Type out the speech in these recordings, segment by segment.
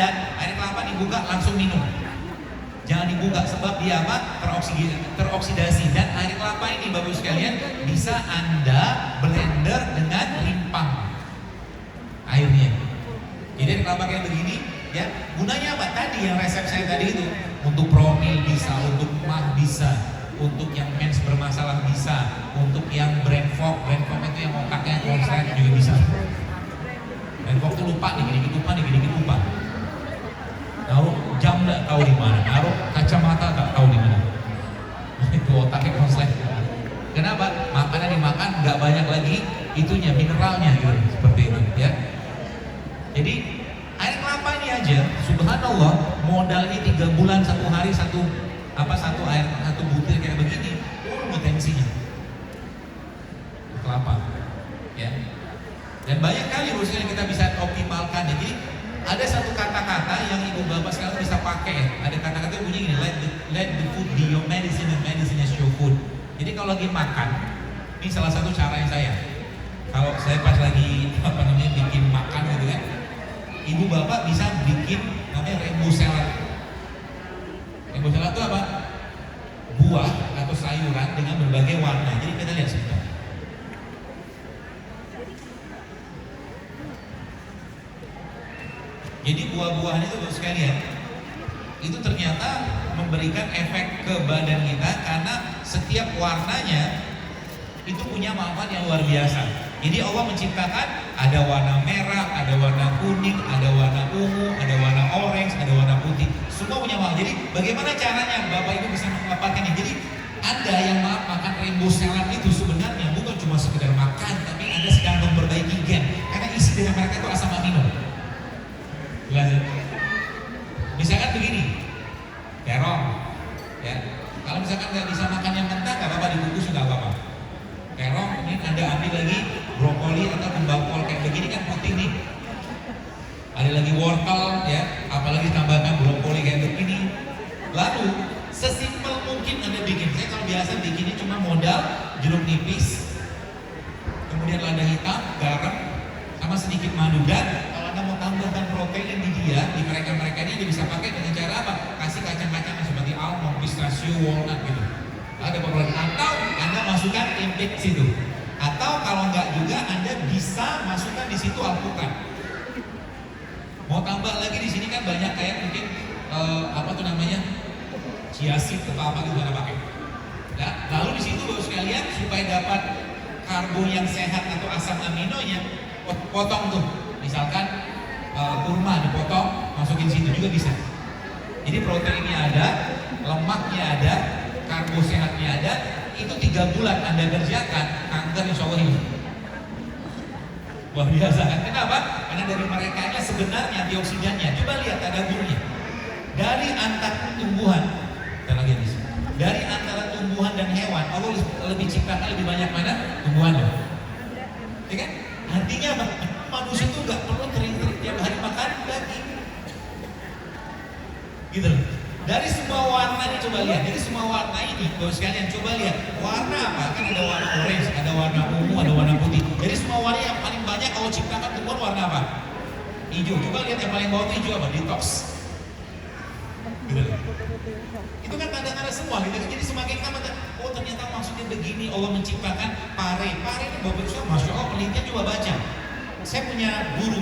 ada, air kelapa dibuka langsung minum. Jangan dibuka sebab dia apa? Teroksidasi. Dan air kelapa ini Bapak sekalian bisa Anda blender dengan rimpang airnya. Jadi air kelapa kayak begini ya, gunanya apa? Tadi yang resep saya tadi itu untuk promil bisa, untuk mah bisa, untuk yang mens bermasalah bisa, untuk yang brain fog itu yang otaknya konslet juga bisa. Brain fog itu lupa nih, gini-gini lupa. Naruh jam nggak tahu di mana, naruh kacamata nggak tahu di mana. Itu otaknya konslet. Kenapa? Makanan dimakan nggak banyak lagi itunya, mineralnya gitu, seperti itu ya. Jadi air kelapa ini aja, subhanallah, modalnya 3 bulan, 1 hari satu butir kayak begini, potensinya kelapa, ya. Dan banyak kali urusan kita bisa optimalkan. Jadi ada satu kata-kata yang ibu bapak sekarang bisa pakai. Ada kata-kata yang bunyi gini, let the food be your medicine and medicine is your food. Jadi kalau lagi makan, ini salah satu cara yang kalau saya pas lagi bikin makan gitu kan, ibu bapak bisa bikin namanya rainbow salad. Rainbow salad itu apa? Buah atau sayuran dengan berbagai warna. Jadi kita lihat sebentar. Jadi buah-buahan itu Bapak sekalian, itu ternyata memberikan efek ke badan kita karena setiap warnanya itu punya manfaat yang luar biasa. Jadi Allah menciptakan ada warna merah, ada warna kuning, ada warna ungu, ada warna orange, ada warna putih. Semua punya manfaat. Jadi bagaimana caranya Bapak Ibu bisa mendapatkannya? Jadi Anda yang makan rainbow salad itu sebenarnya bukan cuma sekedar makan, tapi Anda sedang memperbaiki gen. Karena isi dari mereka itu asam amino. Misalkan begini, terong, ya. Kalau misalkan nggak bisa makan yang mentah, nggak apa-apa, dibungkus nggak apa-apa. Terong, ini Anda ambil lagi brokoli atau kembang kayak begini kan putih nih. Ada lagi wortel, ya. Apalagi tambahkan brokoli kayak begini. Lalu sesimpel mungkin Anda bikin. Saya kalau biasa bikinnya cuma modal jeruk nipis, kemudian lada hitam, garam, sama sedikit madu. Dan kalau Anda mau tambahkan protein di mereka ini dia bisa pakai dengan cara apa? Kasih kacang-kacangan seperti almond, pistachio, walnut gitu. Ada beberapa. Atau Anda masukkan tempe di situ. Atau kalau enggak juga Anda bisa masukkan di situ alpukat. Mau tambah lagi di sini kan banyak kayak mungkin chia seed atau apa gitu Anda pakai. Nah, lalu di situ Bapak sekalian supaya dapat karbo yang sehat atau asam aminonya, potong tuh. Misalkan kurma dipotong, masukin situ juga bisa. Jadi proteinnya ada, lemaknya ada, karbo sehatnya ada. Itu 3 bulan Anda kerjakan, kanker insya Allah hilang. Luar biasa kan? Kenapa? Karena dari mereka sebenarnya antioksidannya. Coba lihat ada gurunya. Dari antara tumbuhan, dari antara tumbuhan dan hewan, Allah lebih ciptakan lebih banyak mana? Tumbuhan. Ya kan? Artinya apa? Manusia itu nggak perlu kering-kering tiap hari makan daging. Gitu loh. Dari semua warna ini coba lihat. Dari semua warna ini, Bapak sekalian coba lihat. Warna apa? Kan ada warna orange, ada warna ungu, ada warna putih. Dari semua warna yang paling banyak kalau ciptakan tumbuhan warna apa? Hijau. Coba lihat yang paling bawah hijau apa? Detox. Gitu loh. Itu kan tanda-tanda semua gitu. Jadi semakin lama, oh ternyata maksudnya begini. Allah menciptakan pare. Pare itu Bapak Ibu, Masya Allah, penelitian coba baca. Saya punya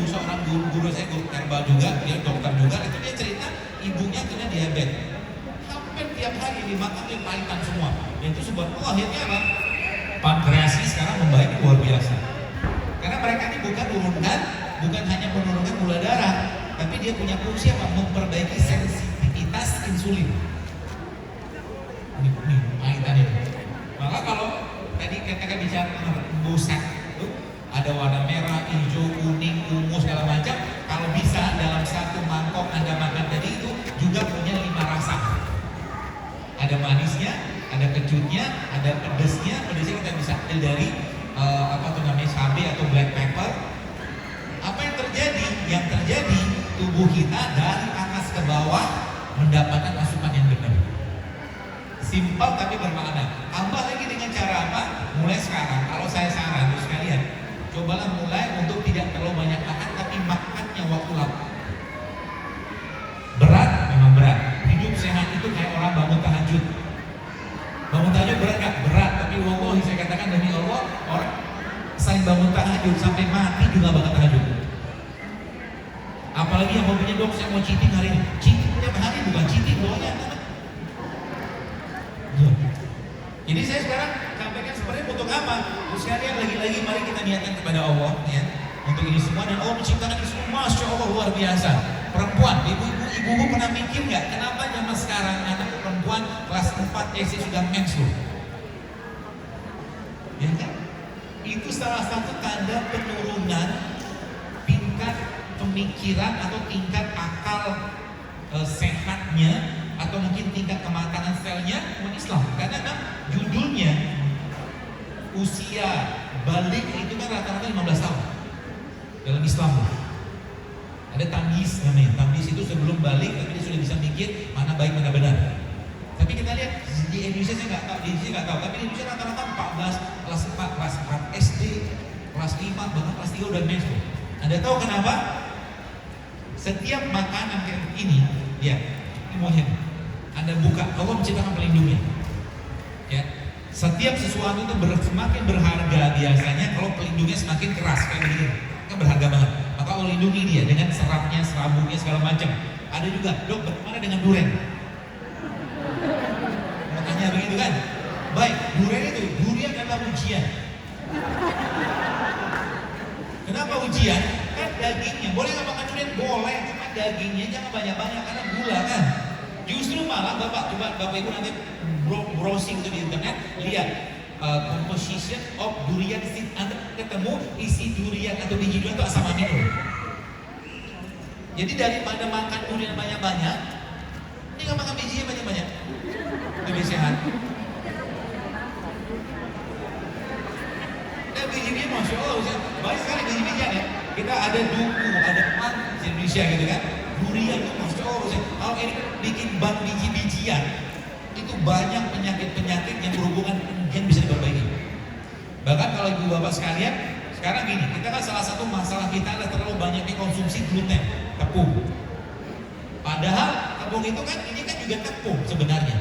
seorang guru saya guru herbal juga, dia dokter juga. Itu dia cerita ibunya kena diabetes. Hampir tiap hari dimakan itu pahitan semua. Dan itu subhanallah akhirnya apa? Pankreasnya sekarang membaik luar biasa. Karena mereka ini bukan hanya menurunkan gula darah, tapi dia punya fungsi apa? Memperbaiki sensitivitas insulin. Ini pahitan ini. Maka kalau tadi kita bicara busak itu ada warna merah, hijau, kuning, ungu segala macam. Kalau bisa dalam satu mangkok Anda makan tadi itu juga punya 5 rasa. Ada manisnya, ada kecutnya, ada pedesnya. Pedesnya kita bisa ambil dari cabai atau black pepper. Apa yang terjadi? Yang terjadi tubuh kita dari atas ke bawah mendapatkan asupan yang benar. Simpel tapi bermakna. Tambah lagi dengan cara apa? Mulai sekarang, kalau saya saran sekalian, cobalah mulai untuk tidak terlalu banyak makan, tapi makannya waktu lapar. bangun tahajud sampai mati juga bakal tahajud. Apalagi yang hobinya dok saya mau cheating hari ini, cheating tiap hari bukan cheating doanya. Jadi saya sekarang sampaikan sebenarnya untuk apa? Terus sekalian lagi-lagi mari kita niatkan kepada Allah ya untuk ini semua, dan Allah menciptakan ini semua, masya Allah luar biasa. Perempuan, ibu-ibu pernah mikir nggak kenapa zaman sekarang anak perempuan kelas 4 SD sudah mens loh? Ya kan? Itu salah satu tanda penurunan tingkat pemikiran atau tingkat akal sehatnya atau mungkin tingkat kematangan selnya umat Islam. Karena kan judulnya usia balik itu kan rata-rata 15 tahun dalam Islam. Ada tamyiz namanya. Tamyiz itu sebelum balik tapi dia sudah bisa mikir mana baik mana benar. Tapi kita lihat di Indonesia saya nggak tahu, di Indonesia nggak tahu. Tapi di Indonesia rata-rata 14, kelas 4, kelas 4 SD, kelas 5, bahkan kelas 3 udah mens. Anda tahu kenapa? Setiap makanan kayak begini, ya, ini mohon Anda buka, Allah menciptakan pelindungnya. Ya, setiap sesuatu itu semakin berharga biasanya kalau pelindungnya semakin keras kayak begini, kan berharga banget. Maka Allah lindungi dia dengan seratnya, serabutnya segala macam. Ada juga, dok, bagaimana dengan durian? Makanya begitu kan? Baik, durian adalah ujian. Kenapa ujian? Kan dagingnya, boleh nggak makan durian? Boleh, cuma dagingnya jangan banyak-banyak karena gula kan. Justru malah Bapak Ibu nanti browsing itu di internet, lihat composition of durian seed, Anda ketemu isi durian atau biji durian itu asam amino. Jadi daripada makan durian banyak-banyak, ini nggak makan bijinya banyak-banyak, lebih sehat. Dan biji-bijian masya Allah, baik sekali biji-bijian ya. Kita ada duku, ada emas di Indonesia gitu kan. Durian itu masya Allah, kalau ini bikin bak biji-bijian, itu banyak penyakit-penyakit yang berhubungan yang bisa diperbaiki. Bahkan kalau ibu bapak sekalian, sekarang gini, kita kan salah satu masalah kita adalah terlalu banyaknya konsumsi gluten, tepung. Padahal tepung itu kan, ini kan juga tepung sebenarnya.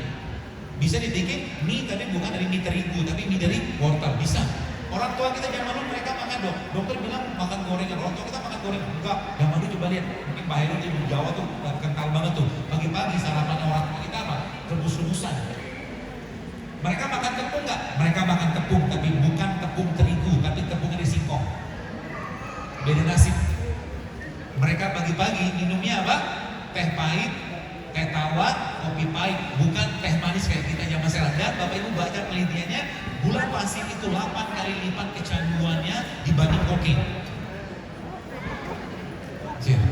Bisa dibikin mie, tapi bukan dari mie terigu, tapi mie dari wortel, bisa. Orang tua kita zaman dulu mereka makan dokter bilang makan gorengan, orang tua kita makan gorengan, enggak. Zaman dulu coba lihat, mungkin Pak Heru di Jawa tuh kental banget tuh. Pagi-pagi sarapan orang tua kita apa? Rebus-rebusan. Mereka makan tepung nggak? Mereka makan tepung, tapi bukan tepung terigu, tapi tepung dari singkong. Beda nasib. Mereka pagi-pagi minumnya apa? Teh pahit, teh tawar, kopi pahit, bukan teh manis kayak kita zaman sekarang. Dan Bapak Ibu baca penelitiannya, gula pasir itu 8 kali lipat kecanduannya dibanding kokain. Saya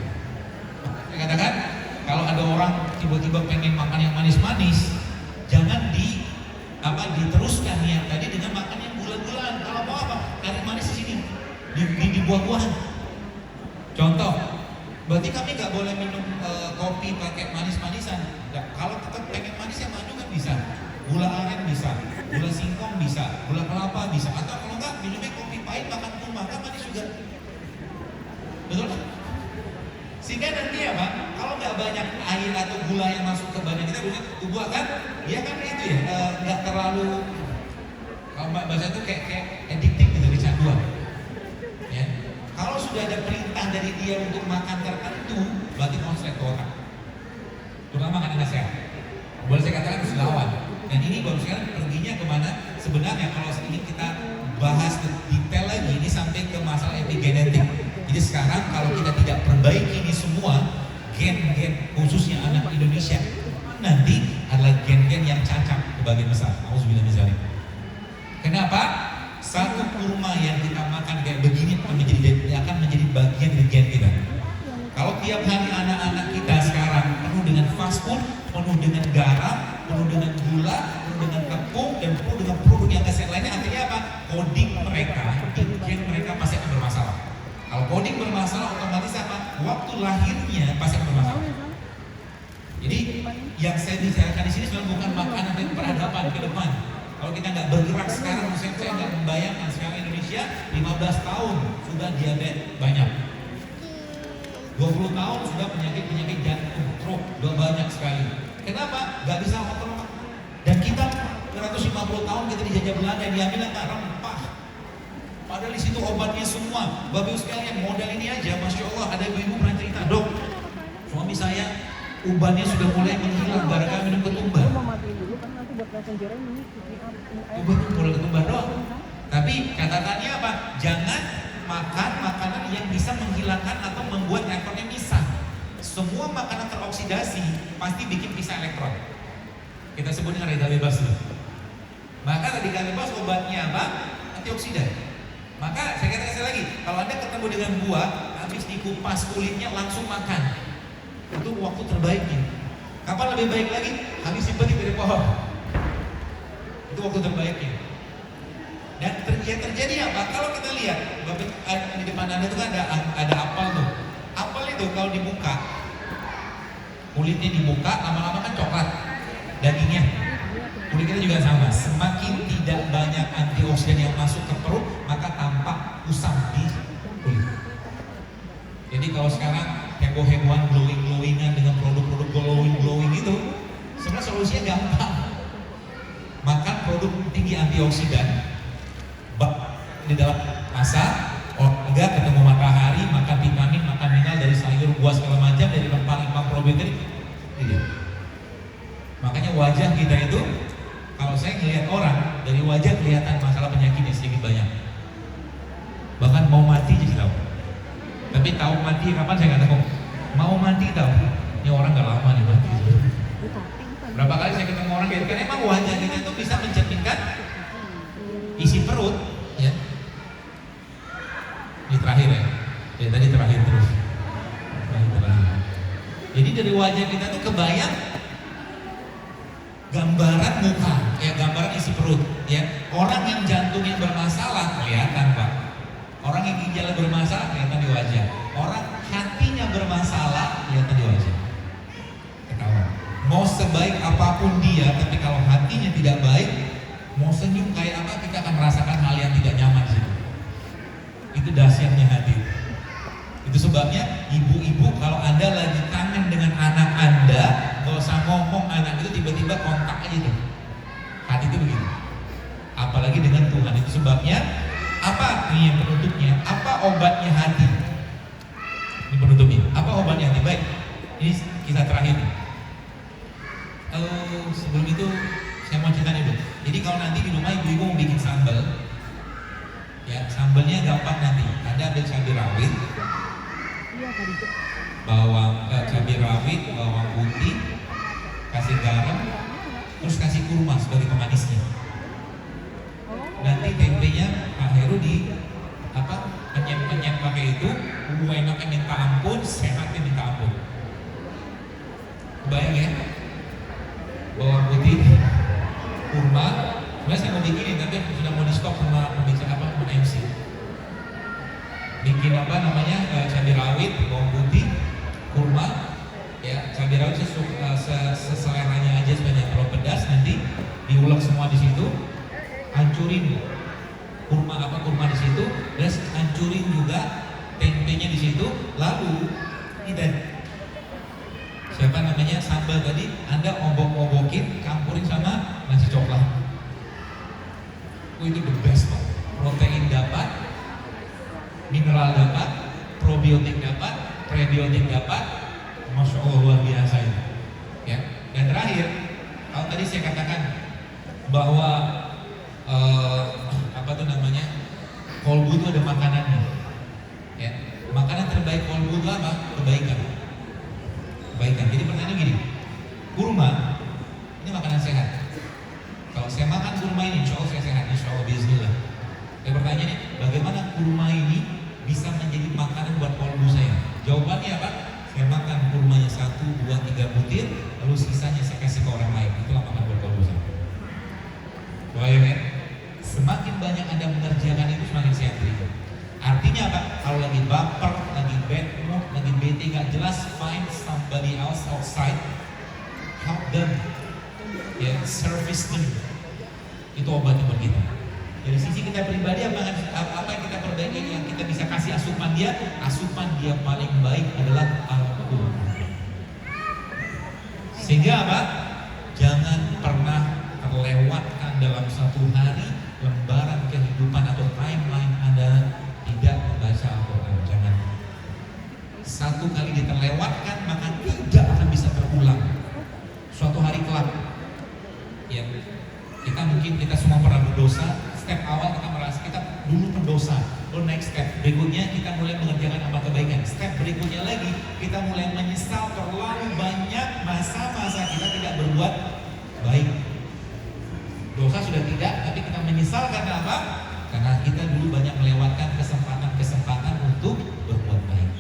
katakan, kalau ada orang tiba-tiba pengen makan yang manis-manis, jangan diteruskan niat tadi dengan makan yang gula-gulaan. Kalau mau apa? Cari manis di sini, di buah-buahan. Contoh, berarti kami nggak boleh minum kopi pakai manis-manisan. Nah, kalau tetap pengen manis ya madu kan bisa, gula aren bisa, gula singkong bisa, gula kelapa bisa. Atau kalau nggak minumnya kopi pahit makan kurma kan manis juga. Betul kan? Sehingga nanti ya Pak, kalau nggak banyak air atau gula yang masuk ke badan kita, tubuh akan, dia kan itu ya, nggak terlalu, kalau bahasa itu kayak addictive gitu, kecanduan. Ya. Kalau sudah ada perintah dari dia untuk makan tertentu, berarti konslet ke otak. Terutama makanan nggak sehat. Boleh saya katakan harus lawan. Dan ini baru sekarang perginya kemana? Sebenarnya kalau ini kita bahas detail lagi, ini sampai ke masalah epigenetik. Jadi sekarang kalau kita tidak perbaiki ini semua, gen-gen khususnya anak Indonesia nanti adalah gen-gen yang cacat sebagian besar. Auzubillah min dzalik. Kenapa? Satu kurma yang kita makan kayak begini akan menjadi bagian dari gen kita. Kalau tiap hari anak-anak kita sekarang penuh dengan fast food, penuh dengan garam, penuh dengan gula, penuh dengan tepung, dan penuh dengan produk yang kesehat lainnya, artinya apa? Coding mereka, gen mereka pasti akan bermasalah. Kalau coding bermasalah, otomatis apa? Waktu lahirnya pasti akan bermasalah. Jadi yang saya bicarakan di sini sebenarnya bukan makanan dan peradaban ke depan. Kalau kita nggak bergerak sekarang, saya nggak membayangkan sekarang Indonesia 15 tahun sudah diabetes banyak, 20 tahun sudah penyakit jantung, stroke, udah banyak sekali. Kenapa? Nggak bisa kontrol. Dan kita 150 tahun kita dijajah Belanda, diambil rempah, Ada di situ obatnya semua. Bapak Ibu sekalian, modal ini aja, Masya Allah, ada ibu-ibu pernah cerita, dok, suami saya ubannya sudah mulai menghilang gara-gara minum ketumbar. Uban mulai ketumbar doang. Tapi catatannya apa? Jangan makan makanan yang bisa menghilangkan atau membuat elektronnya misah. Semua makanan teroksidasi pasti bikin pisah elektron. Kita sebut dengan radikal bebas dulu. Maka radikal bebas obatnya apa? Antioksidan. Maka saya katakan sekali lagi, kalau Anda ketemu dengan buah, habis dikupas kulitnya langsung makan. Itu waktu terbaiknya. Kapan lebih baik lagi? Habis dipetik dari pohon. Itu waktu terbaiknya. Dan yang terjadi apa? Kalau kita lihat di depan Anda itu kan ada apel tuh. Apel itu kalau dibuka, kulitnya dibuka, lama-lama kan coklat dagingnya. Kulit kita juga sama. Semakin tidak banyak antioksidan yang masuk ke perut, maka tampak kusam di kulit. Jadi kalau sekarang heboh-hebohan glowing-glowingan dengan produk-produk glowing itu, sebenarnya solusinya gampang. Makan produk tinggi antioksidan, di dalam masak, olahraga, ketemu matahari, makan vitamin, makan mineral dari sayur, buah segala macam, dari rempah-rempah probiotik. Makanya wajah kita itu, kalau saya ngelihat orang, dari wajah kelihatan masalah penyakitnya sedikit banyak. Bahkan mau mati aja tahu. Tapi tahu mati kapan saya nggak tahu. Mau mati tahu. Ini orang nggak lama nih mati. Berapa kali saya ketemu orang kayak kan emang wajah kita itu bisa mencerminkan isi perut, ya. Ini terakhir ya. Tadi terakhir terus. Terakhir. Jadi dari wajah kita tuh kebayang gambaran muka, ya gambaran isi perut, ya. Orang yang jantungnya bermasalah kelihatan, Pak. Orang yang ginjalnya bermasalah kelihatan di wajah. Orang hatinya bermasalah kelihatan di wajah. Ketahuan. Mau sebaik apapun dia, tapi kalau hatinya tidak baik, mau senyum kayak apa kita akan merasakan hal yang tidak nyaman di situ. Itu dahsyatnya hati. Itu sebabnya ibu-ibu kalau Anda lagi kangen dengan anak Anda, gak usah ngomong, anak itu tiba-tiba kontak aja tuh. Hati itu begitu. Apalagi dengan Tuhan. Itu sebabnya apa ini yang penutupnya? Apa obatnya hati? Ini penutupnya. Apa obatnya hati? Baik. Ini kisah terakhir. Sebelum itu saya mau cerita dulu. Jadi kalau nanti di rumah ibu-ibu mau bikin sambal, ya sambalnya gampang nanti. Anda ambil cabai rawit, cabai rawit, bawang putih, kasih garam, terus kasih kurma sebagai pemanisnya. Nanti tempenya Pak Heru di penyet pakai itu, enaknya minta ampun, sehatnya minta ampun. Kebayang ya? Bawang putih, kurma. Sebenarnya saya mau bikinin tapi sudah mau di stop sama pembicara sama MC. Bikin cabai rawit, bawang putih, kurma, ya cabai rawit seseleranya aja sebanyak kalau pedas, nanti diulek semua di situ, hancurin kurma di situ, terus hancurin juga tempenya di situ, lalu ini sambal tadi Anda obok-obokin, campurin sama nasi coklat. Itu the best, Pak. Protein dapat, mineral dapat, probiotik dapat, prebiotik dapat, Masya Allah luar biasa itu. Ya. Dan terakhir, kalau tadi saya katakan bahwa kolbu itu ada makanannya. Ya. Makanan terbaik kolbu itu apa? Kebaikan. Jadi pertanyaannya gini, kurma ini makanan sehat. Kalau saya makan kurma ini, insya Allah saya sehat, insya Allah bismillah. Saya bertanya nih, bagaimana kurma ini bisa menjadi makanan buat kolbu saya? Jawabannya apa? Saya makan kurmanya 1, 2, 3 butir, lalu sisanya saya kasih ke orang lain. Itulah makan buat kolbu saya. Bayangin, semakin banyak Anda mengerjakan itu semakin sehat itu. Artinya apa? Kalau lagi baper, lagi bad mood, lagi bete gak jelas, find somebody else outside, help them, ya, service them. Itu obatnya buat kita. Dari sisi kita pribadi apa yang kita perbaiki, yang kita bisa kasih asupan dia paling baik adalah Al-Quran. Sehingga apa? Jangan pernah terlewatkan dalam satu hari lembaran kehidupan atau timeline Anda Satu kali dia terlewatkan, maka tidak akan bisa terulang. Suatu hari kelak, ya, kita semua pernah berdosa. Step awal kita merasa kita dulu pendosa. Next step berikutnya kita mulai mengerjakan amal kebaikan. Step berikutnya lagi kita mulai menyesal terlalu banyak masa-masa kita tidak berbuat baik. Dosa sudah tidak, tapi kita menyesal karena apa? Karena kita dulu banyak melewatkan kesempatan-kesempatan untuk berbuat baik.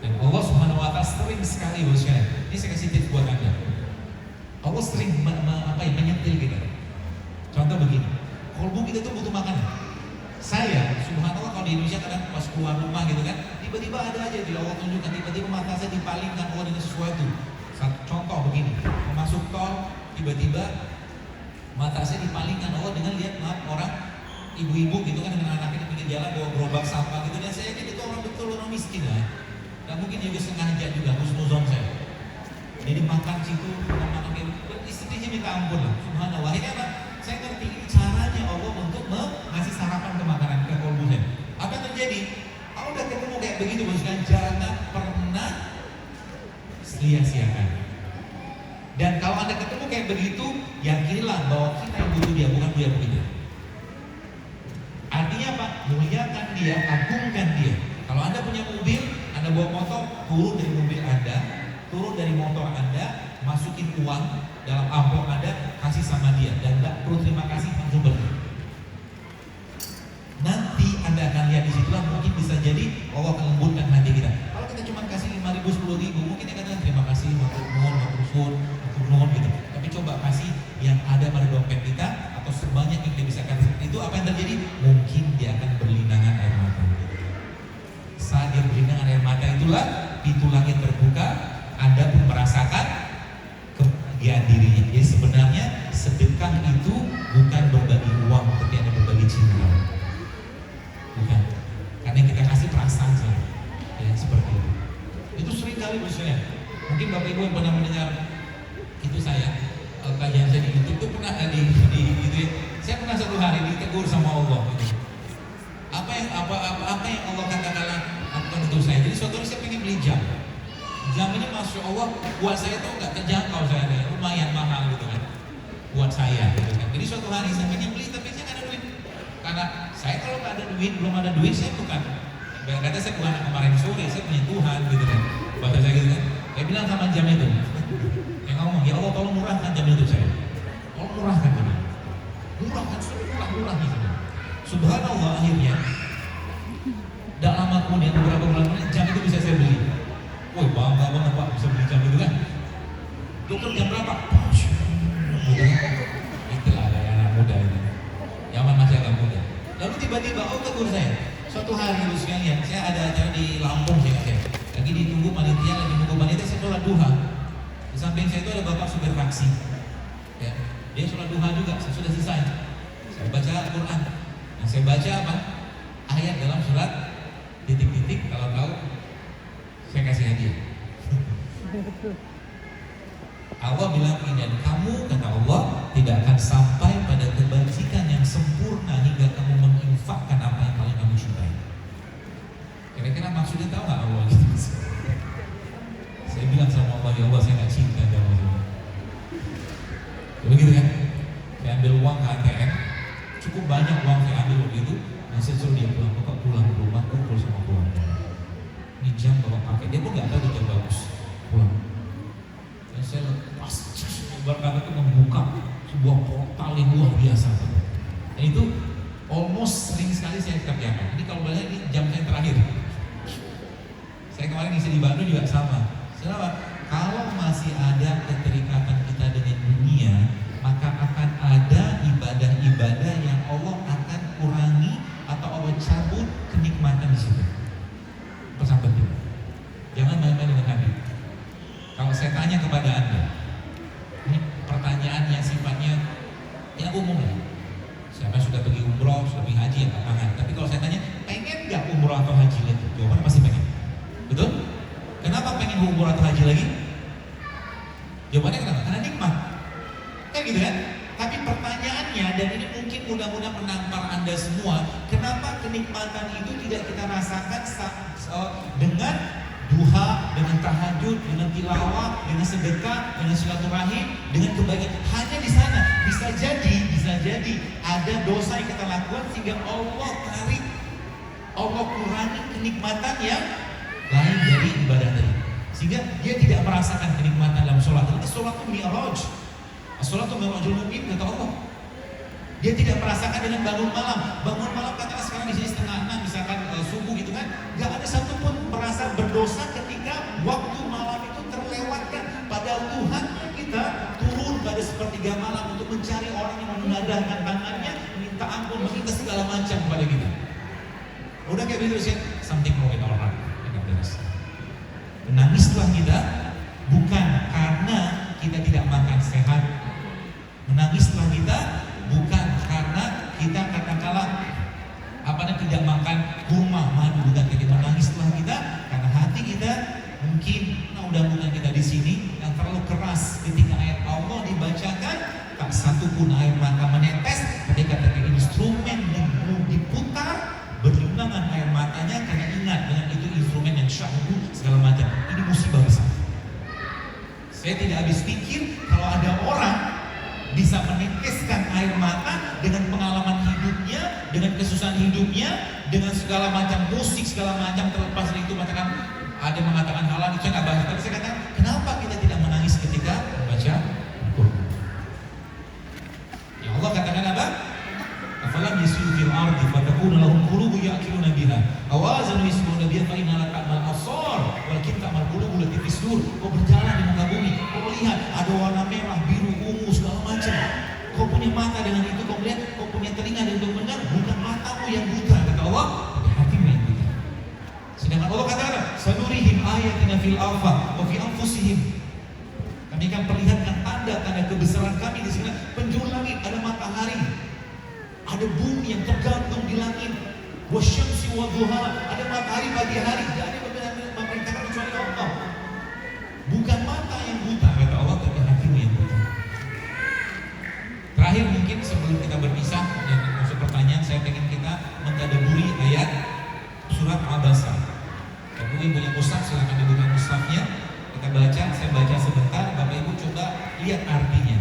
Dan Allah Subhanahu wa Ta'ala sering sekali, bos sekalian. Ini saya kasih tips buat Anda. Allah sering menyentil kita. Contoh begini, kolbu kita tuh butuh makanan. Saya, subhanallah, kalau di Indonesia kadang pas keluar rumah gitu kan, tiba-tiba ada aja di Allah tunjukkan, tiba-tiba mata saya dipalingkan Allah dengan sesuatu. Contoh begini, masuk tol, tiba-tiba mata saya dipalingkan Allah dengan lihat orang ibu-ibu gitu kan dengan anaknya di pinggir jalan bawa gerobak sampah gitu, dan saya yakin itu orang betul orang miskin lah. Dan mungkin juga sengaja juga husnuzon saya. Jadi makan situ, makan gitu, istrinya minta ampun lah. Subhanallah, akhirnya apa? Saya ngerti ini caranya Allah untuk ngasih sarapan ke makanan ke kolbu saya. Apa yang terjadi? Kalau udah ketemu kayak begitu, bos kan, jangan pernah sia-siakan. Dan kalau Anda ketemu kayak begitu, yakinilah bahwa kita yang butuh dia, bukan dia begitu. Artinya apa? Muliakan dia, agungkan dia. Kalau Anda punya mobil, Anda bawa motor, turun dari mobil Anda, turun dari motor Anda, masukin uang dalam amplop Anda, kasih sama dia, dan tidak perlu terima kasih, langsung pergi. Nanti Anda akan lihat di situlah mungkin bisa jadi Allah akan lembutkan hati kita. Kalau kita cuma kasih 5.000, 10.000, mungkin dia katakan terima kasih, matur nuwun gitu. Tapi coba kasih yang ada pada dompet kita atau sebanyak yang dia bisa kasih. Itu apa yang terjadi? Mungkin dia akan berlinangan air mata. Saat dia berlinangan air mata itulah pintu langit terbuka, Anda pun merasakan kebahagiaan dirinya. Jadi sebenarnya sedekah itu bukan berbagi uang, tapi ada berbagi cinta. Bukan, karena kita kasih perasaan saja, ya seperti itu. Itu sering kali misalnya, mungkin Bapak Ibu yang pernah mendengar itu saya kajian saya di YouTube itu pernah gitu ya. Saya pernah satu hari ditegur sama Allah gitu. Apa yang Allah katakan untuk saya. Jadi suatu hari saya pengen beli jam. Jam ini masya Allah buat saya tuh nggak terjangkau, saya lumayan mahal gitu kan buat saya gitu kan. Jadi suatu hari saya pengen beli tapi saya nggak ada duit. Karena saya kalau nggak ada duit, belum ada duit, saya bukan. Kata saya bukan kemarin sore, saya punya Tuhan gitu kan. Bahasa saya gitu kan. Saya bilang sama jam itu, yang ngomong, ya Allah tolong murahkan jam itu saya. Tolong murahkan gitu. Murahkan, murah gitu. Subhanallah, akhirnya tidak lama kemudian, beberapa bulan kemudian, jam itu bisa saya beli. Woi, bangga banget Pak bisa beli jam itu kan. Dokter jam berapa? Itulah ada anak muda ini. Zaman masih agak muda. Lalu tiba-tiba tegur saya. Suatu hari lu sekalian, saya ada acara di Lampung saya. Lagi ditunggu panitia, saya sholat duha. Di samping saya itu ada bapak supir taksi. Ya, dia sholat duha juga. Saya sudah selesai. Saya baca Al-Quran. Nah, saya baca apa? Ayat dalam surat titik-titik. Kalau tahu, saya kasih hadiah. Allah bilang ini, dan kamu, kata Allah, tidak akan sampai pada kebajikan yang sempurna hingga kamu menginfakkan apa yang paling kamu cintai. Kira-kira maksudnya tahu nggak Allah gitu? Saya bilang sama Allah, ya Allah saya nggak cinta sama kamu. Begitu kan? Saya ambil uang ke ATM, cukup banyak uang saya ambil waktu itu, dan saya suruh dia pulang, bapak pulang ke rumah, kumpul sama keluarga. Ini jam bapak pakai, dia pun nggak tahu jam bagus, pulang. Dan saya lepas, berkata itu membuka sebuah portal yang luar biasa. Dan itu almost sering sekali saya kerjakan. Ini kalau boleh ini jam saya terakhir. Saya kemarin ngisi di Bandung juga sama. Kenapa? Kalau masih ada keterikatan kita dengan dunia, maka akan ada ibadah-ibadah yang Allah akan kurangi atau Allah cabut kenikmatan di situ. Pesan penting. Jangan main-main dengan hati. Kalau saya tanya kepada Anda, ini pertanyaan yang sifatnya ya umum lah. Siapa sudah pergi umroh, sudah pergi haji, angkat tangan. Tapi kalau saya tanya, pengen nggak umroh atau haji lagi? Jawabannya pasti pengen. Betul? Kenapa pengen umroh atau haji lagi? Jawabannya kenapa? Karena nikmat. Kan gitu kan? Tapi pertanyaannya, dan ini mungkin mudah-mudahan menampar Anda semua, kenapa kenikmatan itu tidak kita rasakan dengan duha, dengan tahajud, dengan tilawah, dengan sedekah, dengan silaturahim, dengan kebaikan. Hanya di sana bisa jadi ada dosa yang kita lakukan sehingga Allah tarik, Allah kurangi kenikmatan yang lain dari ibadah tadi. Sehingga dia tidak merasakan kenikmatan dalam sholat. Sholat itu mi'raj. Sholat itu mi'rajul mu'min kata Allah. Dia tidak merasakan dengan bangun malam. Bangun malam katakan sekarang di sini setengah 6 misalkan subuh gitu kan. Gak ada satupun merasa berdosa ketika waktu malam itu terlewatkan. Padahal Tuhan kita turun pada sepertiga malam untuk mencari orang yang menadahkan tangannya, minta ampun, meminta segala macam kepada kita. Udah kayak begitu sih, something wrong with our heart. Menangislah kita bukan karena kita tidak makan sehat. Menangislah kita bukan karena kita katakanlah tidak makan kurma madu, bukan kita. Menangislah kita karena hati kita mungkin mudah-mudahan kita di sini yang terlalu keras ketika ayat Allah dibacakan, tak satu pun air mata menetes ketika instrumen diputar berlimbangan air matanya karena ingat dengan itu instrumen yang syahdu segala macam. Ini musibah besar. Saya tidak habis pikir kalau ada orang bisa meneteskan air mata dengan pengalaman hidupnya, dengan kesusahan hidupnya, dengan segala macam musik, segala macam terlepas dari itu mengatakan ada yang mengatakan halal itu saya nggak bahas, tapi saya katakan kenapa kita tidak menangis ketika membaca Al-Quran? Ya Allah katakan apa? Afalam yasiru fil ardi fatakuna lahum qulubun ya'qiluna biha awazanu yasma'una biha fa inna la ta'mal absar walakin ta'mal qulubul lati fi sudur. Kau berjalan di muka bumi, kau melihat ada warna merah, biru, ungu segala macam. Kau punya mata dengan itu, kau melihat, kau punya telinga dan untuk mendengar, bukan matamu yang buta kata Allah, tapi hatimu yang buta. Sedangkan Allah katakan sanurihim ayatina fil afaq wa fi anfusihim. Kami akan perlihatkan tanda-tanda kebesaran kami di sini. Penjuru langit ada matahari, ada bumi yang tergantung di langit. Wasyamsi wa duha, ada matahari pagi hari. Tidak ada yang memerintahkan kecuali Allah. Bukan mata yang buta kata Allah, tapi hatimu yang buta. Terakhir mungkin sebelum kita berpisah dan masuk pertanyaan, saya ingin kita mentadaburi ayat surat Abasa. Bapak Ibu punya mushaf, silakan dibuka mushafnya. Kita baca, saya baca sebentar. Bapak Ibu coba lihat artinya,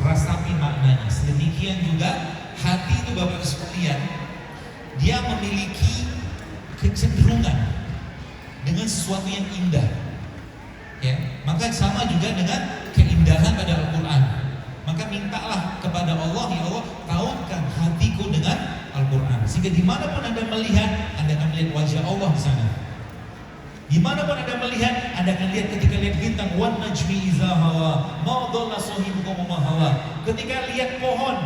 rasapi maknanya. Sedemikian juga hati itu Bapak sekalian, dia memiliki kecenderungan dengan sesuatu yang indah. Ya, maka sama juga dengan keindahan pada Al-Quran. Maka mintalah kepada Allah, ya Allah, tautkan hatiku dengan Al-Quran, sehingga dimanapun Anda melihat, Anda akan melihat wajah Allah di sana. Dimanapun Anda melihat, Anda akan lihat ketika lihat bintang, wan najmi iza hawa ma dhalla sahibukum wa ma hawa. Ketika lihat pohon,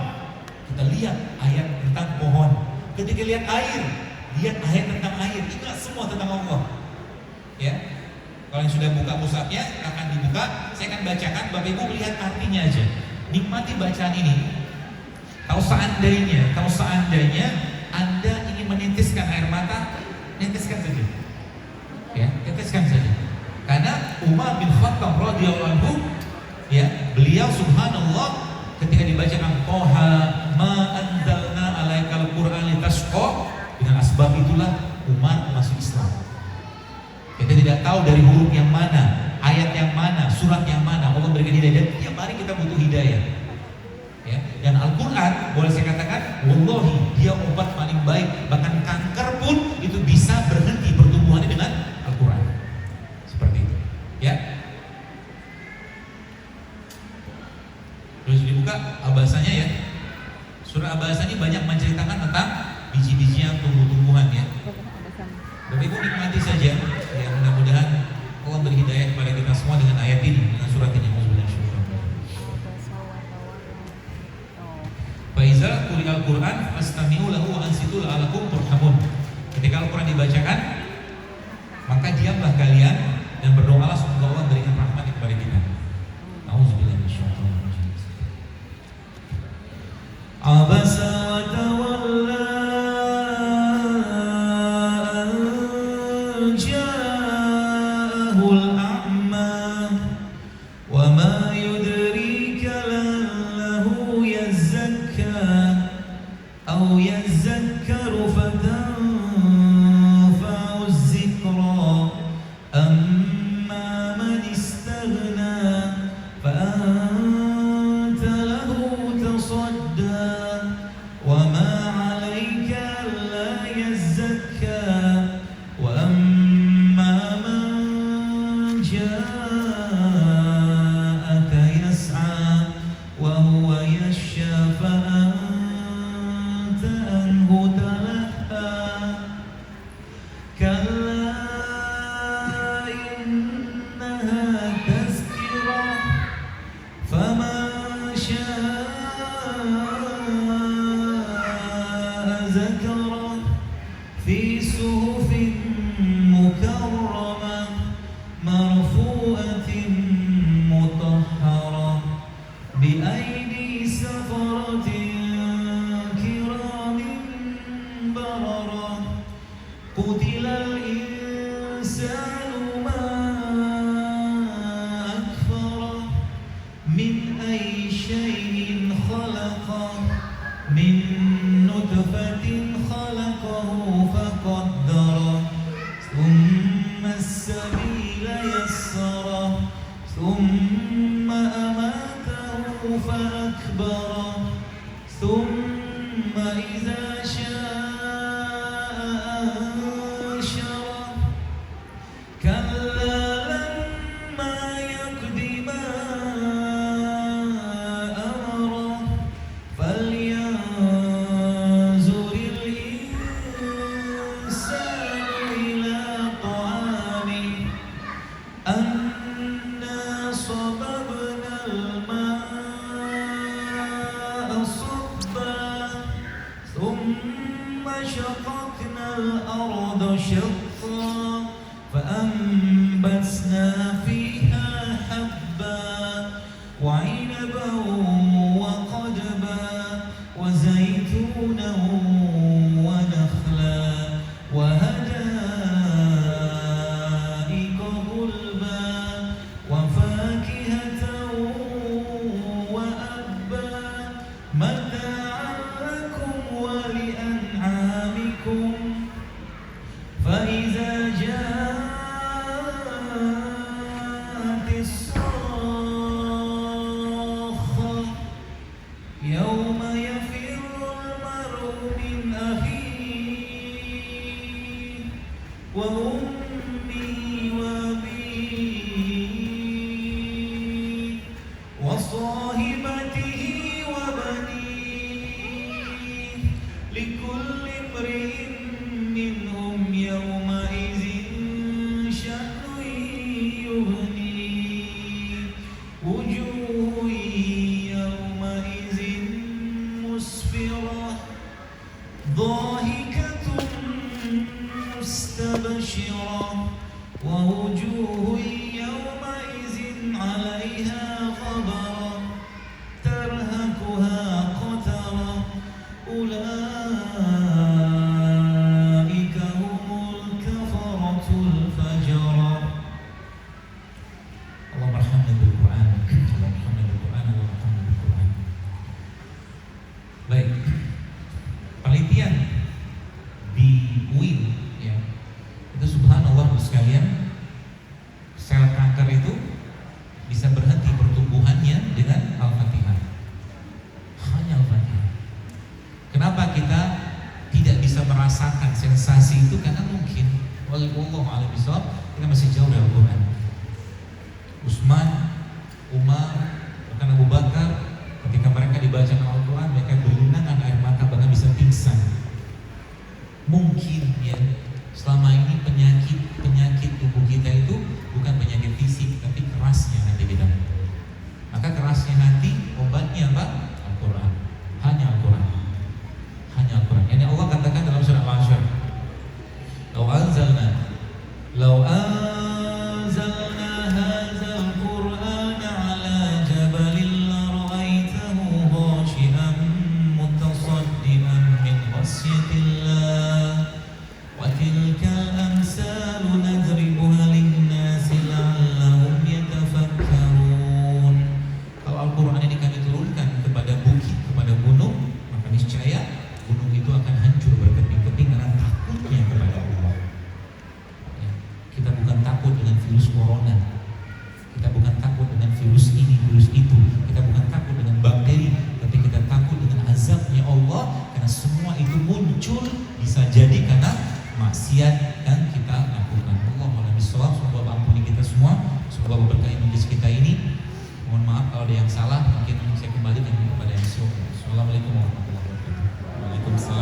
kita lihat ayat tentang pohon. Ketika lihat air, lihat ayat tentang air. Ingat semua tentang Allah. Ya. Kalau yang sudah buka mushafnya akan dibuka, saya akan bacakan, Bapak Ibu melihat artinya aja. Nikmati bacaan ini. Kalau seandainya Anda ingin meneteskan air mata, neteskan saja. Ya, teteskan saja. Karena Umar bin Khattab radhiyallahu anhu, ya, beliau subhanallah ketika dibacakan Toha ma anzalna alaikal Qur'an litasqa, dengan asbab itulah Umar masuk Islam. Kita tidak tahu dari huruf yang mana, ayat yang mana, surat yang mana Allah berikan hidayah, dan tiap hari kita butuh hidayah. Ya, dan Al-Quran boleh saya katakan, wallahi dia obat paling baik. Bahkan kanker pun itu bisa berhenti pertumbuhannya dengan Al-Quran. Seperti itu. Ya. Terus dibuka Abasanya ya. Surah Abasa ini banyak menceritakan tentang biji-bijian tumbuh-tumbuhan ya. Bapak Ibu nikmati saja. Ya, mudah-mudahan Allah beri hidayah kepada kita semua dengan ayat ini, dengan surat ini. Faiza quri'al Qur'an fastami'u lahu wa ansitu la'allakum turhamun. Ketika Al-Quran dibacakan, maka diamlah kalian dan berdoalah semoga Allah berikan rahmat kepada kita. Nauzubillahi minasyaitonir rajim. Abasa wa tawalla an ja'ahul a'ma wa ma yudrika lallahu yazakka aw yazakkaru fatanfa'ahu ثم أماته فأكبره ثم إذا شاء أنشره كلا لما يقض ما أمره فلينظر الإنسان إلى طعامه أنا صببنا الماء صبا ثم شققنا الأرض شقا فأنبتنا فيها حبا وعنبا وقضبا وزيتونا ونخلا وحدائق غلبا وفاكهة وأبا متاعا لكم ولأنعامكم فإذا جاءت الصاخة يوم يفر المرء من أخيه وأمه وأبيه وصاحبته وبنيه لكل امرئ منهم يومئذ شأن يغنيه وجوه يومئذ مسفرة ضاحكة مستبشرة ووجوه يومئذ عليها غبرة ترهقها قترة أولئك هم الكفرة الفجرة. اللهم ارحمنا بالقرآن، اللهم ارحمنا بالقرآن، اللهم ارحمنا بالقرآن. Baik, penelitian di UIN ya, itu subhanallah sekalian, sel kanker itu bisa berhenti pertumbuhannya dengan Al-Fatihah. Hanya Al-Fatihah. Kenapa kita tidak bisa merasakan sensasi itu? Karena mungkin wallahu a'lam bishawab, kita masih jauh dari Al-Quran. Utsman, Umar, bahkan Abu Bakar, ketika mereka dibacakan Al-Quran, mereka berlinangan air mata, bahkan bisa pingsan. Mungkin ya, selama ini penyakit tubuh kita itu bukan penyakit fisik, tapi kerasnya hati kita. Maka kerasnya hati, obatnya apa? Al-Quran. Hanya Al-Quran. Hanya Al-Quran. Ini Allah katakan dalam surah Al-Hasyr, Lau anzalna hadzal Qur'ana ala jabalin la ra'aitahu khashi'an mutasaddian min khasyatillah wa tilkal amsalu nadribuha lin-nasi la'allahum yatafakkarun. Kalau Al-Quran ini kami turunkan kepada bukit, kepada gunung, maka niscaya gunung itu akan hancur berkeping-keping karena takutnya kepada Allah. Ya, kita bukan takut dengan virus corona, kita bukan takut dengan virus ini, virus itu, kita bukan takut dengan bakteri, tapi kita takut dengan azabnya Allah, karena semua itu muncul bisa jadi karena maksiat yang kita lakukan. Allahumma bishawab. Semoga Allah ampuni kita semua, semoga Allah berkahi majlis kita ini. Mohon maaf kalau ada yang salah, mungkin saya kembalikan kepada yang Assalamualaikum warahmatullahi wabarakatuh. Waalaikumsalam.